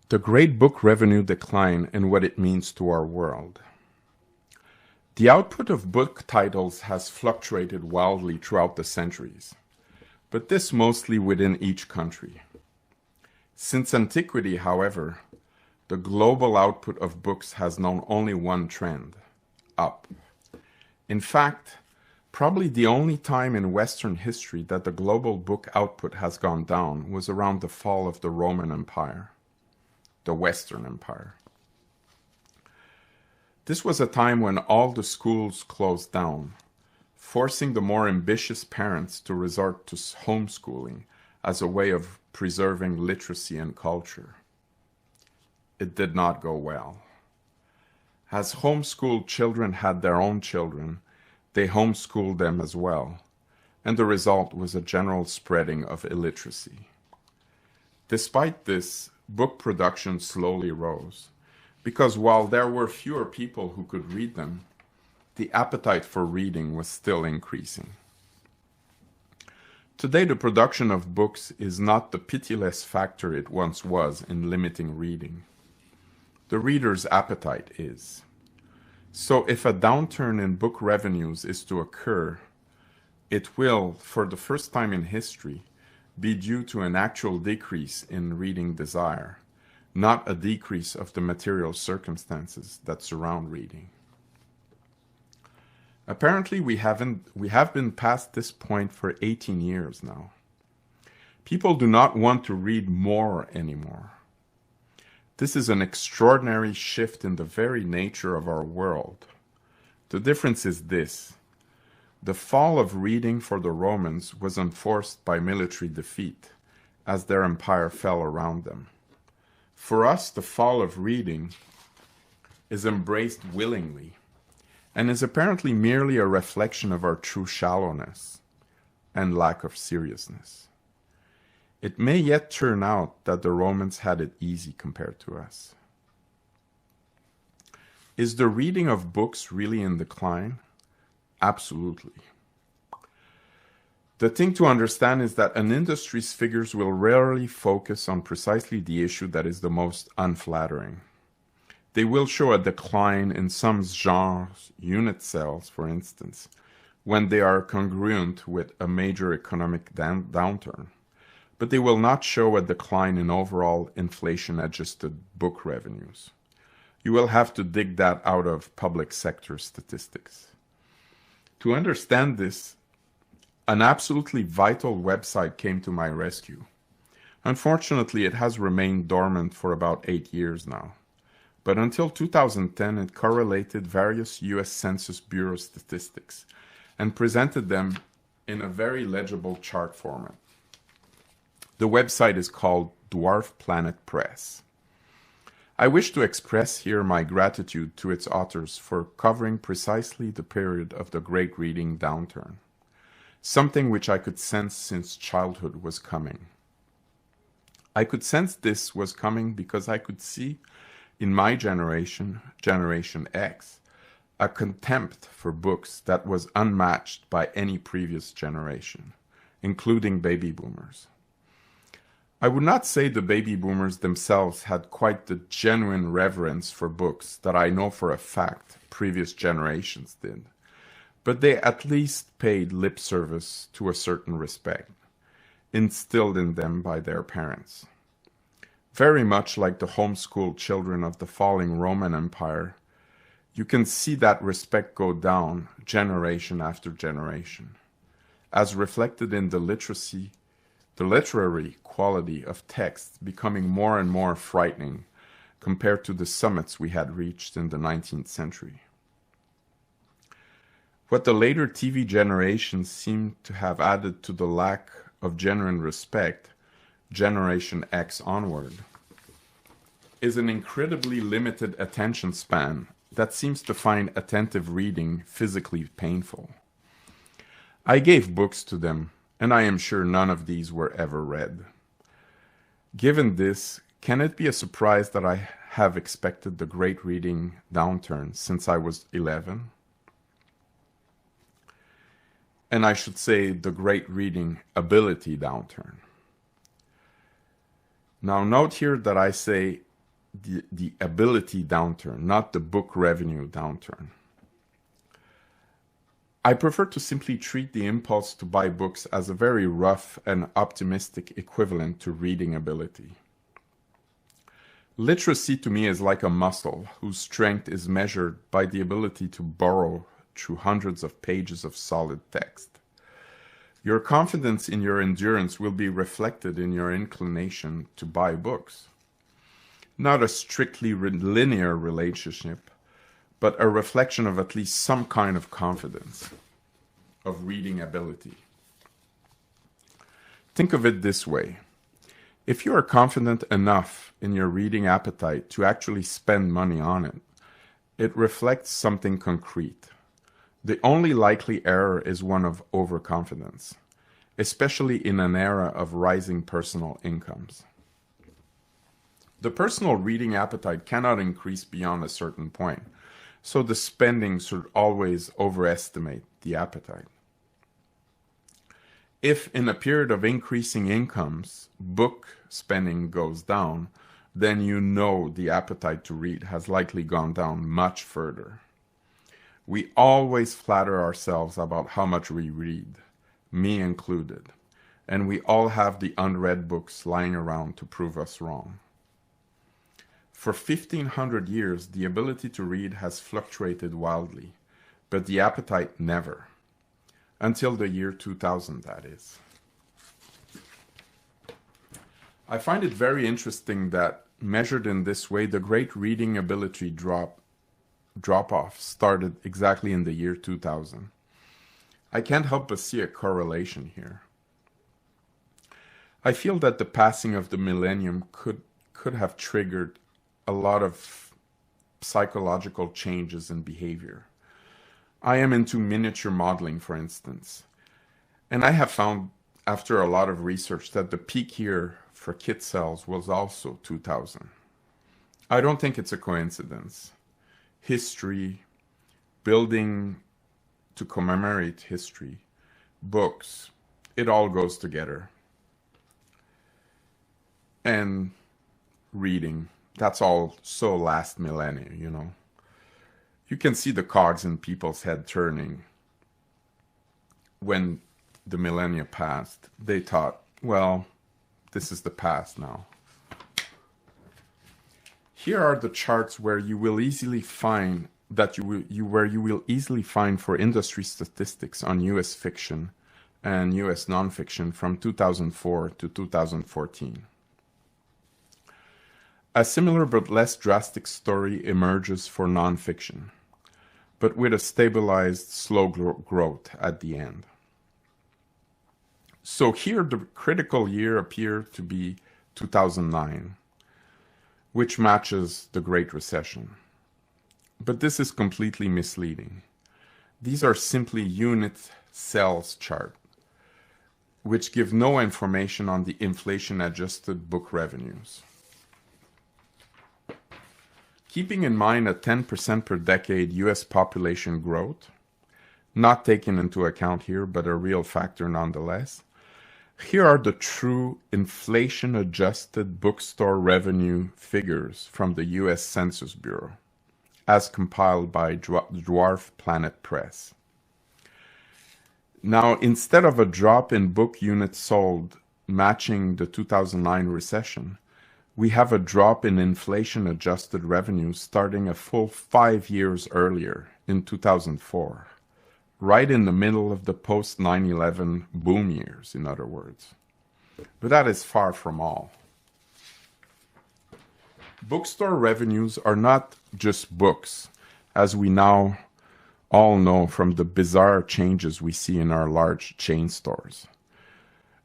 The great book revenue decline and what it means to our world. The output of book titles has fluctuated wildly throughout the centuries, but this mostly within each country. Since antiquity, however, the global output of books has known only one trend: up. In fact, probably the only time in Western history that the global book output has gone down was around the fall of the Roman Empire, the Western Empire. This was a time when all the schools closed down, forcing the more ambitious parents to resort to homeschooling as a way of preserving literacy and culture. It did not go well. As homeschooled children had their own children, they homeschooled them as well, and the result was a general spreading of illiteracy. Despite this, book production slowly rose, because while there were fewer people who could read them, the appetite for reading was still increasing. Today, the production of books is not the pitiless factor it once was in limiting reading. The reader's appetite is. So if a downturn in book revenues is to occur, it will, for the first time in history, be due to an actual decrease in reading desire, not a decrease of the material circumstances that surround reading. Apparently, we have been past this point for 18 years now. People do not want to read more anymore. This is an extraordinary shift in the very nature of our world. The difference is this: the fall of reading for the Romans was enforced by military defeat, as their empire fell around them. For us, the fall of reading is embraced willingly, and is apparently merely a reflection of our true shallowness and lack of seriousness. It may yet turn out that the Romans had it easy compared to us. Is the reading of books really in decline? Absolutely. The thing to understand is that an industry's figures will rarely focus on precisely the issue that is the most unflattering. They will show a decline in some genres, unit sales, for instance, when they are congruent with a major economic downturn. But they will not show a decline in overall inflation-adjusted book revenues. You will have to dig that out of public sector statistics. To understand this, an absolutely vital website came to my rescue. Unfortunately, it has remained dormant for about 8 years now. But until 2010, it correlated various US Census Bureau statistics and presented them in a very legible chart format. The website is called Dwarf Planet Press. I wish to express here my gratitude to its authors for covering precisely the period of the Great Reading downturn, something which I could sense since childhood was coming. I could sense this was coming because I could see in my generation, Generation X, a contempt for books that was unmatched by any previous generation, including baby boomers. I would not say the baby boomers themselves had quite the genuine reverence for books that I know for a fact previous generations did, but they at least paid lip service to a certain respect, instilled in them by their parents. Very much like the homeschooled children of the falling Roman Empire, you can see that respect go down generation after generation, as reflected in the literary quality of texts becoming more and more frightening compared to the summits we had reached in the 19th century. What the later TV generations seem to have added to the lack of genuine respect, Generation X onward, is an incredibly limited attention span that seems to find attentive reading physically painful. I gave books to them, and I am sure none of these were ever read. Given this, can it be a surprise that I have expected the great reading downturn since I was 11? And I should say the great reading ability downturn. Now note here that I say the ability downturn, not the book revenue downturn. I prefer to simply treat the impulse to buy books as a very rough and optimistic equivalent to reading ability. Literacy to me is like a muscle whose strength is measured by the ability to burrow through hundreds of pages of solid text. Your confidence in your endurance will be reflected in your inclination to buy books. Not a strictly linear relationship, but a reflection of at least some kind of confidence, of reading ability. Think of it this way. If you are confident enough in your reading appetite to actually spend money on it, it reflects something concrete. The only likely error is one of overconfidence, especially in an era of rising personal incomes. The personal reading appetite cannot increase beyond a certain point, so the spending should always overestimate the appetite. If in a period of increasing incomes, book spending goes down, then you know the appetite to read has likely gone down much further. We always flatter ourselves about how much we read, me included, and we all have the unread books lying around to prove us wrong. For 1,500 years, the ability to read has fluctuated wildly, but the appetite never. Until the year 2000, that is. I find it very interesting that, measured in this way, the great reading ability drop-off started exactly in the year 2000. I can't help but see a correlation here. I feel that the passing of the millennium could have triggered a lot of psychological changes in behavior. I am into miniature modeling, for instance, and I have found after a lot of research that the peak year for kit sales was also 2000. I don't think it's a coincidence. History, building to commemorate history, books, it all goes together. And reading. That's all so last millennia, you know. You can see the cogs in people's head turning. When the millennia passed, they thought, well, this is the past now. Here are the charts where you will easily find for industry statistics on US fiction and US nonfiction from 2004 to 2014. A similar but less drastic story emerges for nonfiction, but with a stabilized, slow growth at the end. So here the critical year appeared to be 2009, which matches the Great Recession. But this is completely misleading. These are simply unit sales charts, which give no information on the inflation-adjusted book revenues. Keeping in mind a 10% per decade US population growth, not taken into account here, but a real factor nonetheless, here are the true inflation-adjusted bookstore revenue figures from the US Census Bureau, as compiled by Dwarf Planet Press. Now, instead of a drop in book units sold matching the 2009 recession, we have a drop in inflation-adjusted revenues starting a full 5 years earlier, in 2004, right in the middle of the post-9/11 boom years, in other words. But that is far from all. Bookstore revenues are not just books, as we now all know from the bizarre changes we see in our large chain stores.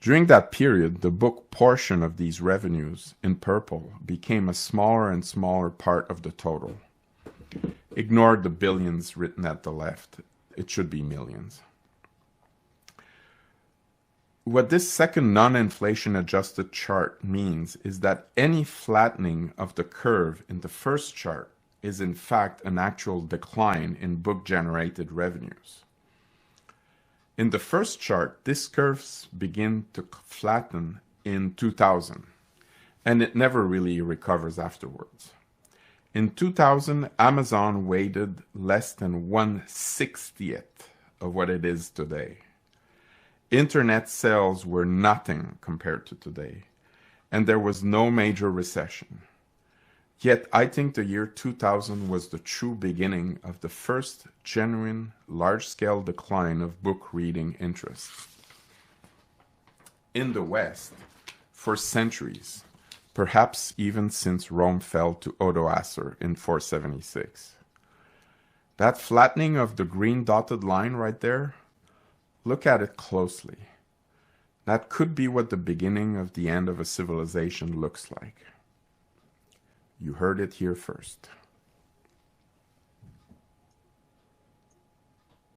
During that period, the book portion of these revenues, in purple, became a smaller and smaller part of the total. Ignore the billions written at the left. It should be millions. What this second non-inflation adjusted chart means is that any flattening of the curve in the first chart is in fact an actual decline in book-generated revenues. In the first chart, these curves begin to flatten in 2000, and it never really recovers afterwards. In 2000, Amazon weighed less than 1/60th of what it is today. Internet sales were nothing compared to today, and there was no major recession. Yet I think the year 2000 was the true beginning of the first genuine large-scale decline of book reading interest. In the West, for centuries, perhaps even since Rome fell to Odoacer in 476. That flattening of the green dotted line right there, look at it closely. That could be what the beginning of the end of a civilization looks like. You heard it here first.